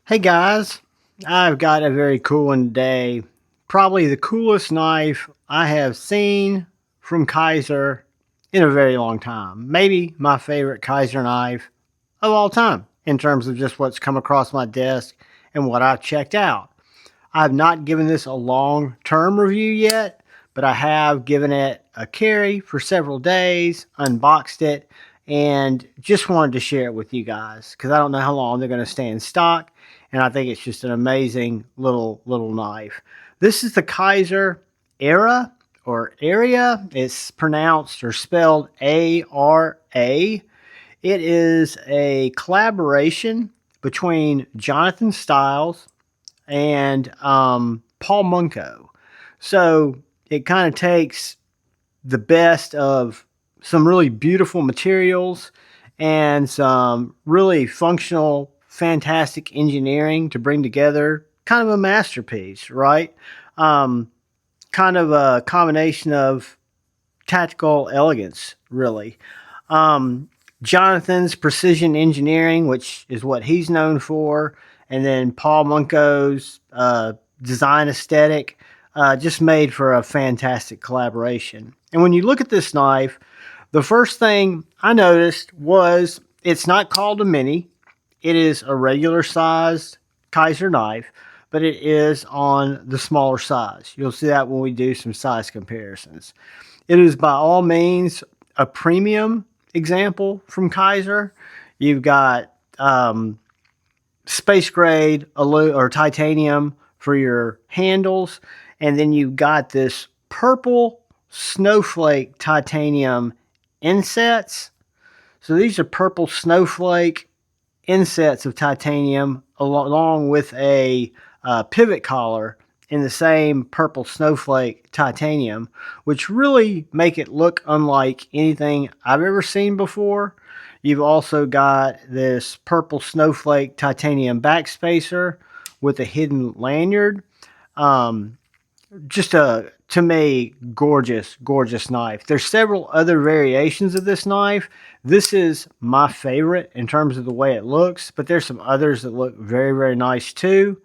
Hey guys, I've got a very cool one today. Probably the coolest knife I have seen from Kizer in a very long time. Maybe my favorite Kizer knife of all time in terms of just what's come across my desk and what I've checked out. I've not given this a long-term review yet, but I have given it a carry for several days, unboxed it, and just wanted to share it with you guys because I don't know how long they're going to stay in stock, and I think it's just an amazing little knife. This is the Kizer ARA or Area. It's pronounced or spelled A-R-A. It is a collaboration between Jonathan Stiles and Paul Munko. So it kind of takes the best of some really beautiful materials and some really functional, fantastic engineering to bring together kind of a masterpiece, right? Kind of a combination of tactical elegance, really. Jonathan's precision engineering, which is what he's known for, and then Paul Munko's design aesthetic, just made for a fantastic collaboration. And when you look at this knife, the first thing I noticed was it's not called a mini. It is a regular sized Kizer knife, but it is on the smaller size. You'll see that when we do some size comparisons. It is by all means a premium example from Kizer. You've got space grade or titanium for your handles, and then you've got this purple snowflake titanium insets. So these are purple snowflake insets of titanium along with a pivot collar in the same purple snowflake titanium, which really make it look unlike anything I've ever seen before. You've also got this purple snowflake titanium backspacer with a hidden lanyard. Just a, to me, gorgeous knife. There's several other variations of this knife. This is my favorite in terms of the way it looks, but there's some others that look very nice too.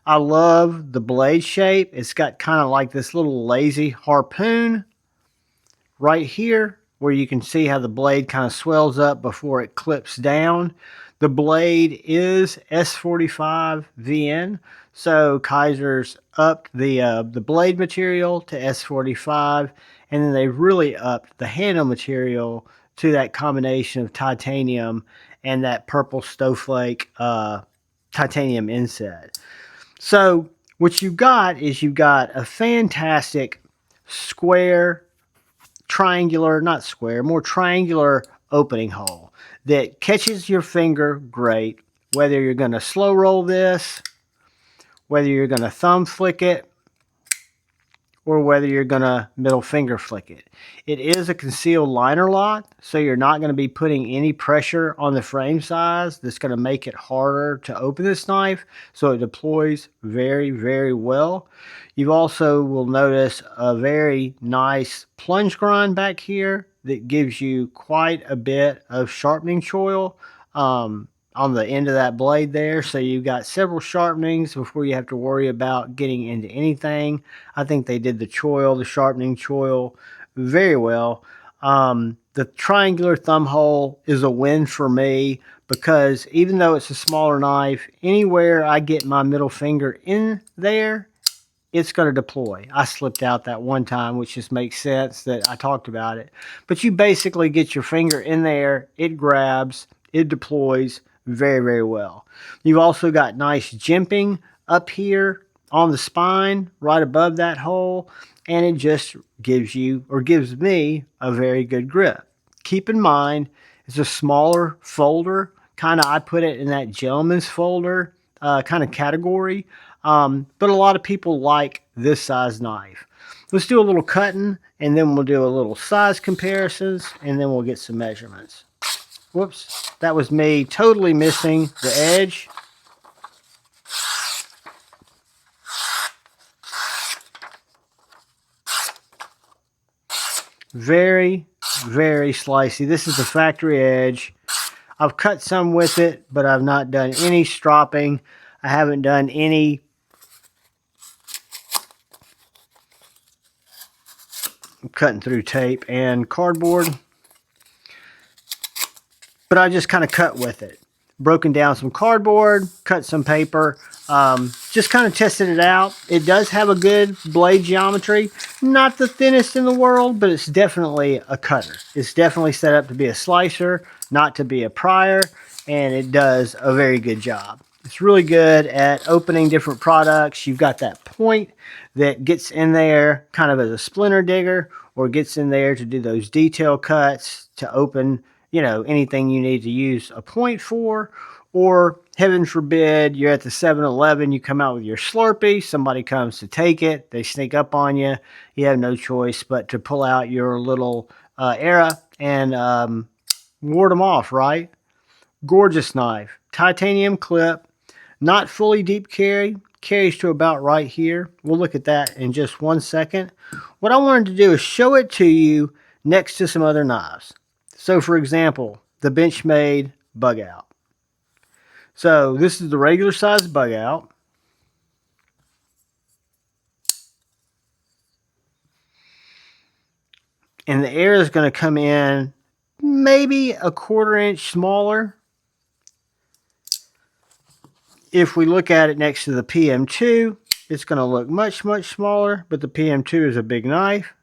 I love the blade shape. It's got kind of like this little lazy harpoon right here where you can see how the blade kind of swells up before it clips down. The blade is S45 VN, so Kizer's upped the blade material to S45, and then they really upped the handle material to that combination of titanium and that purple snowflake titanium inset. So what you've got is you've got a fantastic square, triangular, not square, more triangular opening hole that catches your finger great, whether you're going to slow roll this, whether you're going to thumb flick it, or whether you're going to middle finger flick it. It is a concealed liner lock, so you're not going to be putting any pressure on the frame size that's going to make it harder to open this knife, so it deploys very well. You also will notice a very nice plunge grind back here that gives you quite a bit of sharpening choil on the end of that blade there. So you've got several sharpenings before you have to worry about getting into anything. I think they did the choil, the sharpening choil, very well. The triangular thumb hole is a win for me because even though it's a smaller knife, anywhere I get my middle finger in there, it's going to deploy. I slipped out that one time, which just makes sense that I talked about it. But you basically get your finger in there, it grabs, it deploys very well. You've also got nice jimping up here on the spine, right above that hole, and it just gives you, or gives me, a very good grip. Keep in mind, it's a smaller folder. Kind of, I put it in that gentleman's folder kind of category. But a lot of people like this size knife. Let's do a little cutting, and then we'll do a little size comparisons, and then we'll get some measurements. Whoops, that was me totally missing the edge. Very slicey. This is the factory edge. I've cut some with it, but I've not done any stropping. I haven't done any cutting through tape and cardboard, but I just kind of cut with it. Broken down some cardboard, cut some paper, just kind of tested it out. It does have a good blade geometry. Not the thinnest in the world, but it's definitely a cutter. It's definitely set up to be a slicer, not to be a prier, and it does a very good job. It's really good at opening different products. You've got that point that gets in there kind of as a splinter digger, or gets in there to do those detail cuts to open, you know, anything you need to use a point for. Or heaven forbid, you're at the 7-Eleven, you come out with your Slurpee, somebody comes to take it, they sneak up on you, you have no choice but to pull out your little ARA and ward them off, right? Gorgeous knife. Titanium clip, not fully deep carry, carries to about right here. We'll look at that in just 1 second. What I wanted to do is show it to you next to some other knives. So for example, the Benchmade bug out. So this is the regular size bug out. And the ARA is going to come in maybe a 1/4 inch smaller. If we look at it next to the PM2, it's going to look much, much smaller, but the PM2 is a big knife.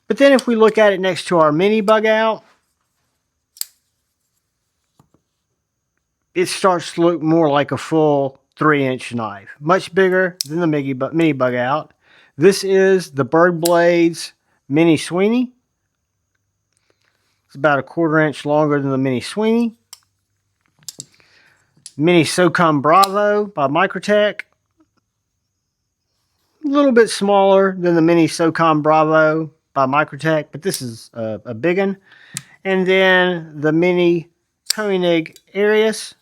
But then if we look at it next to our mini bug out, it starts to look more like a full 3-inch knife. Much bigger than the mini bug out. This is the Berg Blades Mini Sweeney. It's about a 1/4 inch longer than the Mini Sweeney. Mini SOCOM Bravo by Microtech. A little bit smaller than the Mini SOCOM Bravo by Microtech, but this is a big one. And then the Mini Koenig Arius.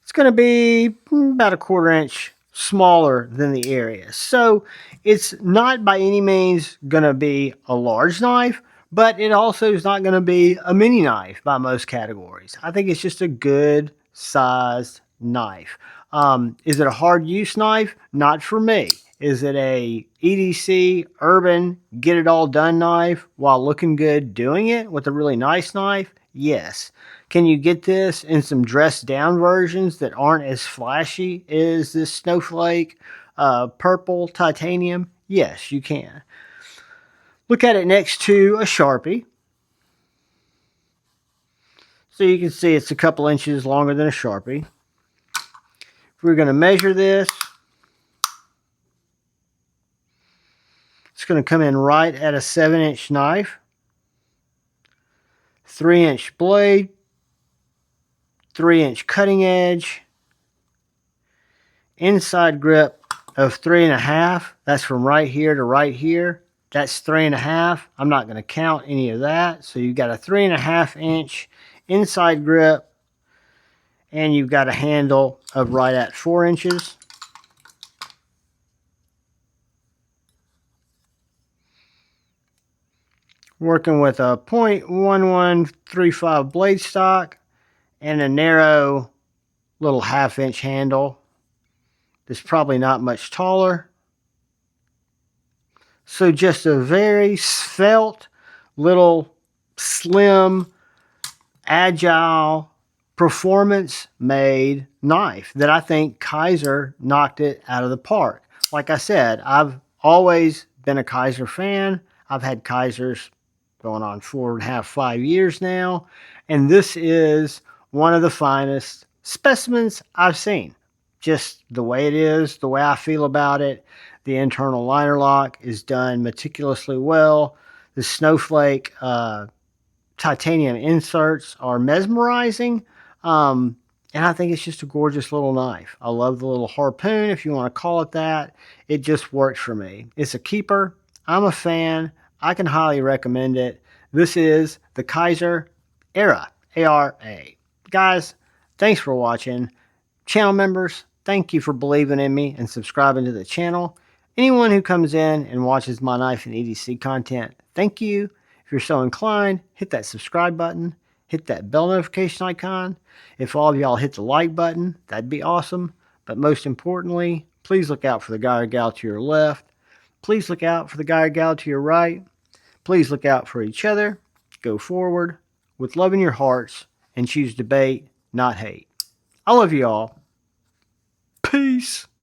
It's going to be about a 1/4 inch smaller than the Arius. So it's not by any means going to be a large knife, but it also is not going to be a mini knife by most categories. I think it's just a good sized knife. Is it a hard use knife? Not for me. Is it a EDC, urban, get it all done knife while looking good doing it with a really nice knife? Yes. Can you get this in some dressed down versions that aren't as flashy as this Snowflake purple titanium? Yes, you can. Look at it next to a Sharpie. So you can see it's a couple inches longer than a Sharpie. If we're going to measure this, it's going to come in right at a 7-inch knife. 3-inch blade. 3-inch cutting edge. Inside grip of 3.5. That's from right here to right here. That's 3.5. I'm not going to count any of that. So you've got a 3.5-inch inside grip, and you've got a handle of right at 4 inches. Working with a .1135 blade stock and a narrow little 1/2-inch handle. That's probably not much taller. So just a very svelte, little, slim, agile, performance-made knife that I think Kizer knocked it out of the park. Like I said, I've always been a Kizer fan. I've had Kizers going on 4.5, 5 years now. And this is one of the finest specimens I've seen. Just the way it is, the way I feel about it. The internal liner lock is done meticulously well. The Snowflake titanium inserts are mesmerizing. And I think it's just a gorgeous little knife. I love the little harpoon, if you want to call it that. It just works for me. It's a keeper. I'm a fan. I can highly recommend it. This is the Kizer ARA, A-R-A. Guys, thanks for watching. Channel members, thank you for believing in me and subscribing to the channel. Anyone who comes in and watches my knife and EDC content, thank you. If you're so inclined, hit that subscribe button. hit that bell notification icon. If all of y'all hit the like button, that'd be awesome. But most importantly, please look out for the guy or gal to your left. Please look out for the guy or gal to your right. Please look out for each other. Go forward with love in your hearts and choose debate, not hate. I love you all. Peace.